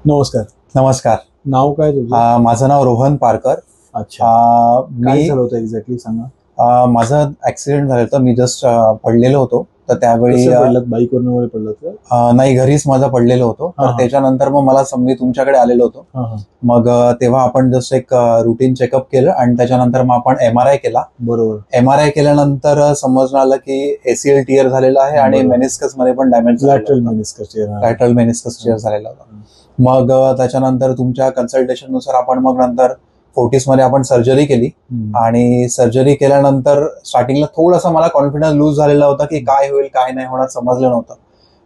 नमस्कार. नमस्कार. नाव काय तुझं? माझं नाव रोहन पारकर. अच्छा. काय झालं होतं एक्झॅक्टली सांगा. माझं ऍक्सिडेंट झालं होतं. मी जस्ट पडलेलो होतो. तर त्यावेळी पडलात? बाईकवरून वगैरे पडलात का? नाही, घरीच माझा पडलेलो होतो. तर त्याच्यानंतर मग मी तुमच्याकडे आलेलो होतो. मग तेव्हा आपण जस्ट एक रुटीन चेकअप केलं आणि त्याच्यानंतर मग आपण MRI केला. बरोबर. MRI केल्यानंतर समजणं आलं की ACL टियर झालेला आहे आणि मेनिस्कस मध्ये पण डॅमेज लॅटरल मेनिस्कस टियर झालेला होता. मग त्याच्यानंतर तुमच्या कन्सल्टेशन नुसार आपण मग नंतर फोर्टिस मध्ये आपण सर्जरी केली आणि सर्जरी केल्यानंतर स्टार्टिंगला थोडासा मला कॉन्फिडन्स लूज झालेला होता की काय होईल काय नाही होणार समजलं नव्हतं.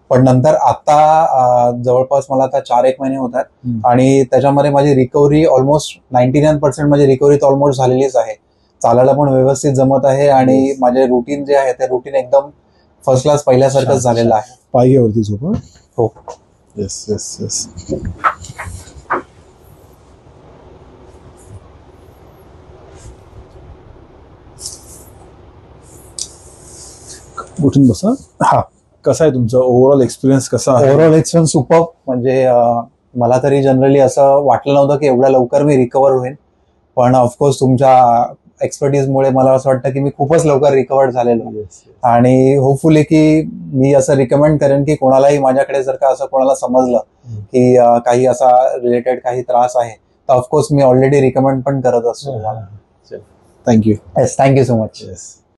पण नंतर आता जवळपास मला आता 4-1 महिने होतात आणि त्याच्यामध्ये माझी रिकव्हरी ऑलमोस्ट 99% माझी रिकव्हरी ऑलमोस्ट झालेलीच आहे. चालायला पण व्यवस्थित जमत आहे आणि माझे रुटीन जे आहे ते रुटीन एकदम फर्स्ट क्लास पहिल्यासारखंच झालेलं आहे. पायीवरती झोप. हो. Yes yes yes. उठून बसा. हा. कसा आहे तुमचा ओव्हरऑल एक्सपिरियन्स कसा आहे? Overall experience super. म्हणजे मला तरी जनरली असं वाटलं नव्हतं की एवढ्या लवकर मी रिकव्हर होईल. पण ऑफकोर्स तुमच्या एक्सपर्टीजमुळे मला असं वाटतं की मी खूपच लवकर रिकव्हर झालेलो आहे. आणि होपफुली की मी असं रिकमेंड करेन की कोणालाही माझ्याकडे जर का असं कोणाला समजलं की काही असा रिलेटेड काही त्रास आहे तर ऑफकोर्स मी ऑलरेडी रिकमेंड पण करत असतो. Thank you. Yes, thank you so much. Yes.